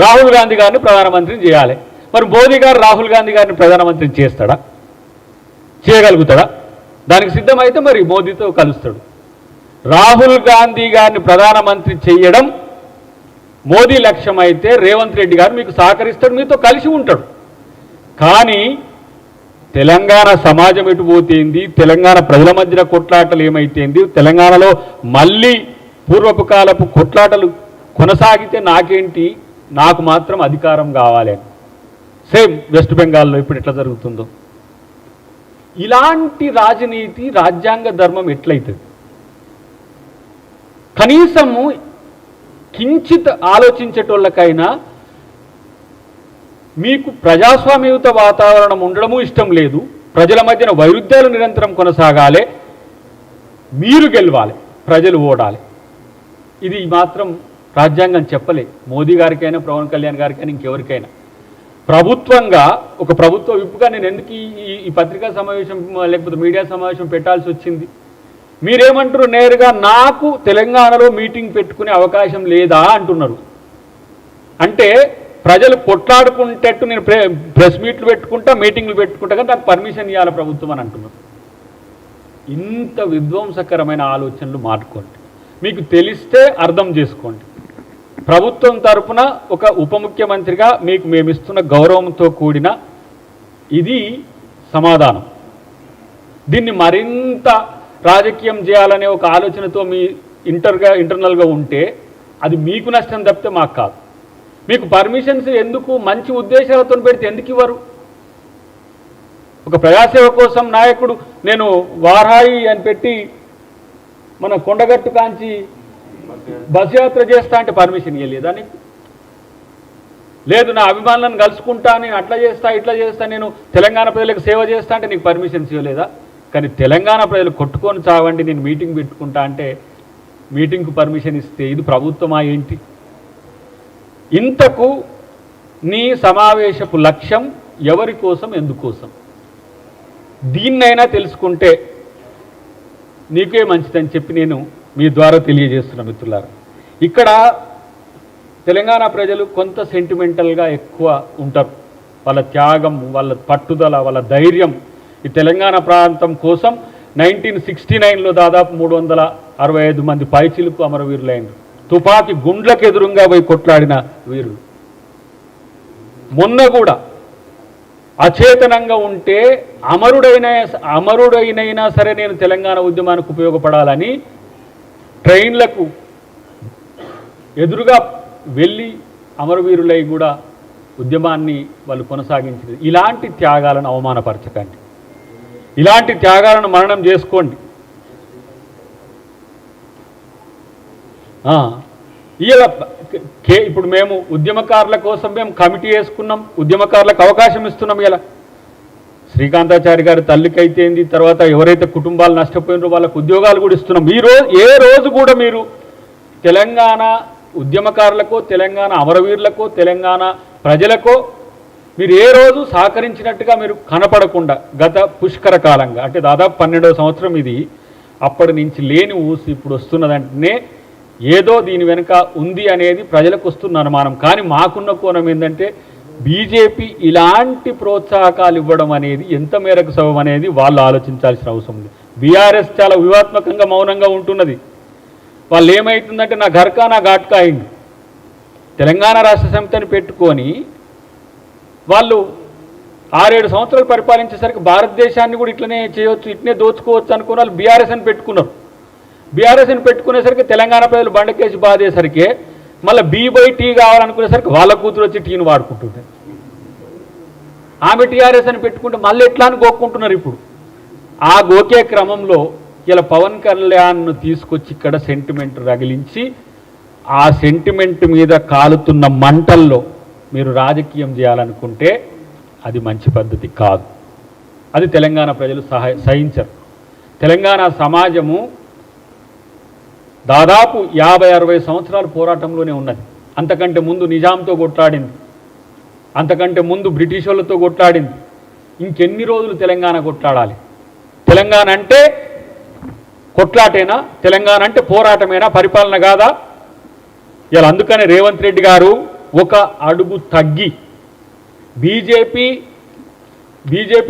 రాహుల్ గాంధీ గారిని ప్రధానమంత్రిని చేయాలి. మరి మోదీ గారు రాహుల్ గాంధీ గారిని ప్రధానమంత్రిని చేస్తాడా? చేయగలుగుతాడా? దానికి సిద్ధమైతే మరి మోదీతో కలుస్తాడు. రాహుల్ గాంధీ గారిని ప్రధానమంత్రి చేయడం మోదీ లక్ష్యం అయితే రేవంత్ రెడ్డి గారు మీకు సహకరిస్తాడు, మీతో కలిసి ఉంటాడు. కానీ తెలంగాణ సమాజం ఎటుపోతేంది, తెలంగాణ ప్రజల మధ్యన కొట్లాటలు ఏమైతేంది, తెలంగాణలో మళ్ళీ పూర్వపు కాలపు కొట్లాటలు కొనసాగితే నాకేంటి, నాకు మాత్రం అధికారం కావాలి అని. సేమ్ వెస్ట్ బెంగాల్లో ఇప్పుడు ఎట్లా జరుగుతుందో ఇలాంటి రాజనీతి, రాజ్యాంగ ధర్మం ఎట్లయితుంది? కనీసము కించిత్ ఆలోచించేటోళ్ళకైనా మీకు ప్రజాస్వామ్యయుత వాతావరణం ఉండడము ఇష్టం లేదు, ప్రజల మధ్యన వైరుధ్యాలు నిరంతరం కొనసాగాలి, మీరు గెలవాలి, ప్రజలు ఓడాలి. ఇది మాత్రం రాజ్యాంగం చెప్పలే. మోదీ గారికైనా, పవన్ కళ్యాణ్ గారికైనా, ఇంకెవరికైనా. ప్రభుత్వంగా ఒక ప్రభుత్వ విప్పుగా నేను ఎందుకు ఈ పత్రికా సమావేశం లేకపోతే మీడియా సమావేశం పెట్టాల్సి వచ్చింది? మీరేమంటారు? నేరుగా నాకు తెలంగాణలో మీటింగ్ పెట్టుకునే అవకాశం లేదా అంటున్నారు. అంటే ప్రజలు కొట్లాడుకుంటట్టు నేను ప్రెస్ మీట్లు పెట్టుకుంటా, మీటింగ్లు పెట్టుకుంటా, కానీ నాకు పర్మిషన్ ఇవ్వాలి ప్రభుత్వం అని అంటున్నారు. ఇంత విధ్వంసకరమైన ఆలోచనలు మానుకోండి. మీకు తెలిస్తే అర్థం చేసుకోండి. ప్రభుత్వం తరపున ఒక ఉప ముఖ్యమంత్రిగా మీకు మేమిస్తున్న గౌరవంతో కూడిన ఇది సమాధానం. దీన్ని మరింత రాజకీయం చేయాలనే ఒక ఆలోచనతో మీ ఇంటర్నల్గా ఉంటే అది మీకు నష్టం తప్పితే మాకు కాదు. మీకు పర్మిషన్స్ ఎందుకు? మంచి ఉద్దేశాలతో పెడితే ఎందుకు ఇవ్వరు? ఒక ప్రజాసేవ కోసం నాయకుడు నేను వారాయి అని పెట్టి మన కొండగట్టు కాంచి బస్ యాత్ర చేస్తా అంటే పర్మిషన్ ఇవ్వలేదా నీకు? లేదు, నా అభిమానులను కలుసుకుంటా, నేను అట్లా చేస్తా, ఇట్లా చేస్తా, నేను తెలంగాణ ప్రజలకు సేవ చేస్తా అంటే నీకు పర్మిషన్స్ ఇవ్వలేదా? కానీ తెలంగాణ ప్రజలు కొట్టుకొని చావండి, నేను మీటింగ్ పెట్టుకుంటా అంటే మీటింగ్కు పర్మిషన్ ఇస్తే ఇది ప్రభుత్వమా ఏంటి? ఇంతకు నీ సమావేశపు లక్ష్యం ఎవరి కోసం, ఎందుకోసం? దీన్నైనా తెలుసుకుంటే నీకే మంచిదని చెప్పి నేను మీ ద్వారా తెలియజేస్తున్నా. మిత్రులారా, ఇక్కడ తెలంగాణ ప్రజలు కొంత సెంటిమెంటల్గా ఎక్కువ ఉంటారు. వాళ్ళ త్యాగం, వాళ్ళ పట్టుదల, వాళ్ళ ధైర్యం. ఈ తెలంగాణ ప్రాంతం కోసం 1969లో దాదాపు 365 మంది పైచిలుకు అమరవీరులైనరు. తుపాకీ గుండ్లకు ఎదురుగా పోయి కొట్లాడిన వీరులు. మొన్న కూడా అచేతనంగా ఉంటే అమరుడైనైనా సరే నేను తెలంగాణ ఉద్యమానికి ఉపయోగపడాలని ట్రైన్లకు ఎదురుగా వెళ్ళి అమరవీరులై కూడా ఉద్యమాన్ని వాళ్ళు కొనసాగించారు. ఇలాంటి త్యాగాలను అవమానపరచకండి, ఇలాంటి త్యాగాలను మరణం చేసుకోండి. ఇలా ఇప్పుడు మేము ఉద్యమకారుల కోసం మేము కమిటీ వేసుకున్నాం, ఉద్యమకారులకు అవకాశం ఇస్తున్నాం. ఇలా శ్రీకాంతాచారి గారి తల్లికైతేంది, తర్వాత ఎవరైతే కుటుంబాలు నష్టపోయినారో వాళ్ళకు ఉద్యోగాలు కూడా ఇస్తున్నాం. ఏ రోజు కూడా మీరు తెలంగాణ ఉద్యమకారులకో, తెలంగాణ అమరవీరులకో, తెలంగాణ ప్రజలకో మీరు ఏ రోజు సహకరించినట్టుగా మీరు కనపడకుండా గత పుష్కర కాలంగా, అంటే దాదాపు 12వ సంవత్సరం ఇది, అప్పటి నుంచి లేని ఊసి ఇప్పుడు వస్తున్నదంటేనే ఏదో దీని వెనుక ఉంది అనేది ప్రజలకు వస్తున్న అనుమానం. కానీ మాకున్న కోణం ఏంటంటే బీజేపీ ఇలాంటి ప్రోత్సాహకాలు ఇవ్వడం అనేది ఎంత మేరకు సబబు అనేది వాళ్ళు ఆలోచించాల్సిన అవసరం ఉంది. బీఆర్ఎస్ చాలా వ్యూహాత్మకంగా మౌనంగా ఉంటున్నది. వాళ్ళు ఏమవుతుందంటే నా ఘర్కా నా ఘాట్కా అయింది. తెలంగాణ రాష్ట్ర సమితిని పెట్టుకొని వాళ్ళు 6-7 సంవత్సరాలు పరిపాలించేసరికి భారతదేశాన్ని కూడా ఇట్లనే చేయవచ్చు, ఇట్లనే దోచుకోవచ్చు అనుకుని వాళ్ళు బీఆర్ఎస్ని పెట్టుకున్నారు. బీఆర్ఎస్ని పెట్టుకునేసరికి తెలంగాణ ప్రజలు బండకేసి బాధేసరికి మళ్ళీ బీ/టీ కావాలనుకునేసరికి వాళ్ళ కూతురు వచ్చి టీని వాడుకుంటుంది. ఆమె టీఆర్ఎస్ అని పెట్టుకుంటే మళ్ళీ ఎట్లా అని గోక్కుంటున్నారు. ఇప్పుడు ఆ గోకే క్రమంలో ఇలా పవన్ కళ్యాణ్ను తీసుకొచ్చి ఇక్కడ సెంటిమెంట్ రగిలించి ఆ సెంటిమెంట్ మీద కాలుతున్న మంటల్లో మీరు రాజకీయం చేయాలనుకుంటే అది మంచి పద్ధతి కాదు. అది తెలంగాణ ప్రజలు సహించరు. తెలంగాణ సమాజము దాదాపు 50-60 సంవత్సరాల పోరాటంలోనే ఉన్నది. అంతకంటే ముందు నిజాంతో కొట్లాడింది, అంతకంటే ముందు బ్రిటిష్ వాళ్ళతో కొట్లాడింది. ఇంకెన్ని రోజులు తెలంగాణ కొట్లాడాలి? తెలంగాణ అంటే కొట్లాటేనా? తెలంగాణ అంటే పోరాటమేనా? పరిపాలన కాదా? ఇలా అందుకనే రేవంత్ రెడ్డి గారు ఒక అడుగు తగ్గి బీజేపీ